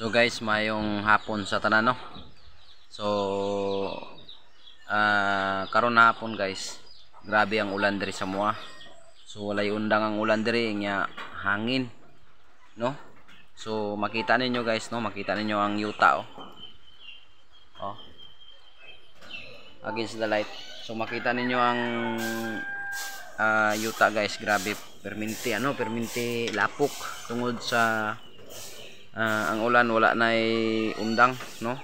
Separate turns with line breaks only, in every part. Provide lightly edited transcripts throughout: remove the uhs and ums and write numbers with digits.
So guys, mayong hapon sa tanan no. So karon na hapon guys. Grabe ang ulan diri sa Moa. So walay undang ang ulan diri nya hangin, no? So makita ninyo guys no, makita ninyo ang yuta oh. Oh. Against the light. So makita ninyo ang yuta guys, grabe perminti perminti lapok tungod sa ang ulan wala na undang no,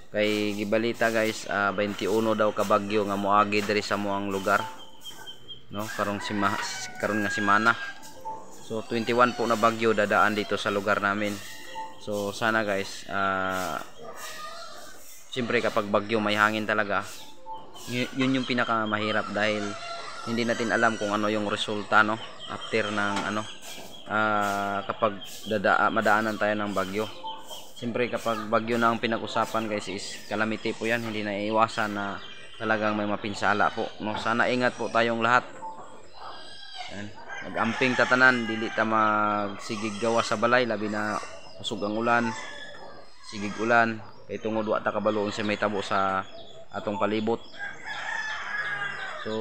kay gibalita guys 21 daw ka bagyo nga moagi diri sa moang lugar no karon nga semana. So 21 po na bagyo dadaan dito sa lugar namin. So sana guys siyempre kapag bagyo may hangin talaga, yun yung pinaka mahirap dahil hindi natin alam kung ano yung resulta no after ng kapag madaanan tayo ng bagyo. Siyempre kapag bagyo na ang pinag-usapan guys is calamity po yan, hindi na iiwasan na talagang may mapinsala po no. Sana ingat po tayong lahat. Yan. Mag-amping tatanan, dili ta magsigig gawa sa balay labi na usog ang ulan, sigig ulan kay tungod wa ta kabaloon sa may tabo sa atong palibot. So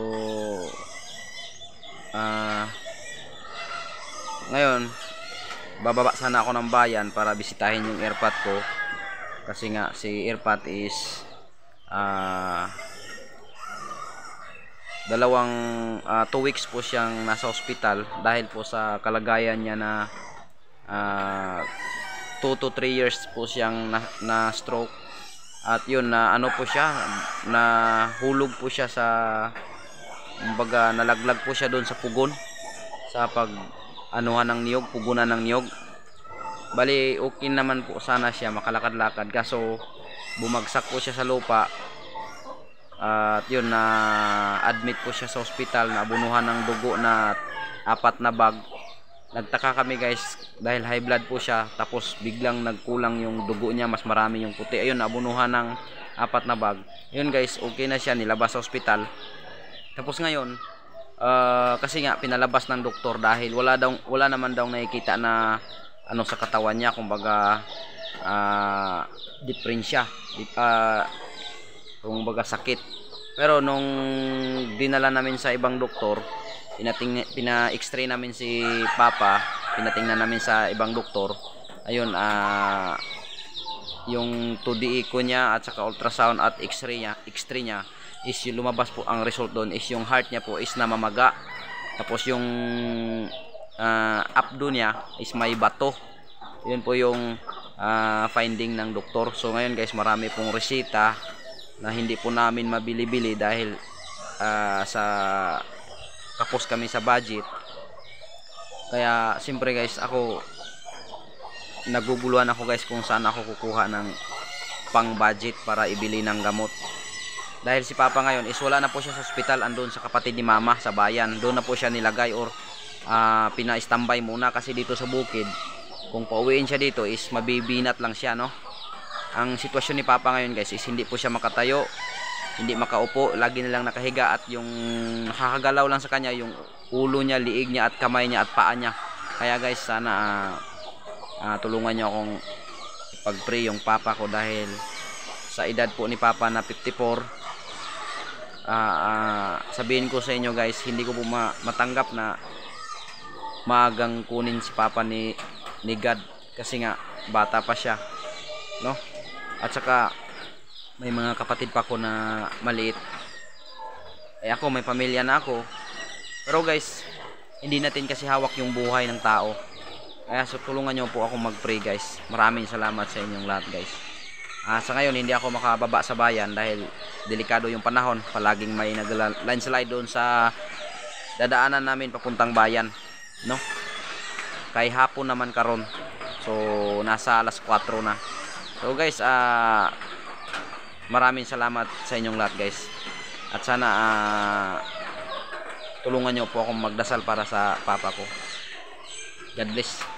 ngayon bababa sana ako ng bayan para bisitahin yung airpot ko kasi nga si airpot is 2 weeks po siyang nasa hospital dahil po sa kalagayan niya na 2 to 3 years po siyang na stroke. At yun na po siya, na hulog po siya sa kumbaga nalaglag po siya doon sa pugon sa anuhan ng niyog, pugunan ng niyog. Bali okay naman po sana siya makalakad-lakad kaso bumagsak po siya sa lupa at yun na admit po siya sa ospital na abunuhan ng dugo na 4 na bag. Nagtaka kami guys dahil high blood po siya tapos biglang nagkulang yung dugo niya, mas marami yung puti. Ayun, abunuhan ng 4 na bag. Yun guys, okay na siya, nilabas sa ospital. Tapos ngayon kasi nga pinalabas ng doktor dahil wala naman daw nakikita na ano sa katawan niya, kumbaga diferensya, kumbaga sakit. Pero nung dinala namin sa ibang doktor, pina-x-ray namin si Papa, pinatingnan namin sa ibang doktor. Ayun, yung 2D echo niya at saka ultrasound at x-ray niya is yung lumabas po, ang result doon is yung heart niya po is namamaga, tapos yung abdo niya is may bato. Yun po yung finding ng doktor. So ngayon guys, marami pong resita na hindi po namin mabili-bili dahil sa kapos kami sa budget. Kaya siyempre guys, ako naguguluhan ako guys kung saan ako kukuha ng pang budget para ibili ng gamot. Dahil si Papa ngayon is wala na po siya sa ospital, andun sa kapatid ni Mama sa bayan. Doon na po siya nilagay or pina-standby muna kasi dito sa bukid kung pauwiin siya dito is mabibinat lang siya no. Ang sitwasyon ni Papa ngayon guys is hindi po siya makatayo, hindi makaupo, lagi na lang nakahiga at yung nakakagalaw lang sa kanya yung ulo niya, liig niya at kamay niya at paa niya. Kaya guys, sana tulungan niyo akong ipag-pray yung Papa ko dahil sa edad po ni Papa na 54, sabihin ko sa inyo guys, hindi ko po matanggap na maagang kunin si Papa ni God kasi nga bata pa siya no. At saka may mga kapatid pa ko na maliit, ako may pamilya na ako. Pero guys, hindi natin kasi hawak yung buhay ng tao, kaya so tulungan nyo po ako mag-pray guys. Maraming salamat sa inyong lahat guys. Sa ngayon hindi ako makababa sa bayan dahil delikado yung panahon, palaging may nag-landslide doon sa dadaanan namin papuntang bayan no. Kay hapon naman karon, so nasa alas 4 na. So guys, maraming salamat sa inyong lahat guys. At sana tulungan nyo po akong magdasal para sa Papa ko. God bless.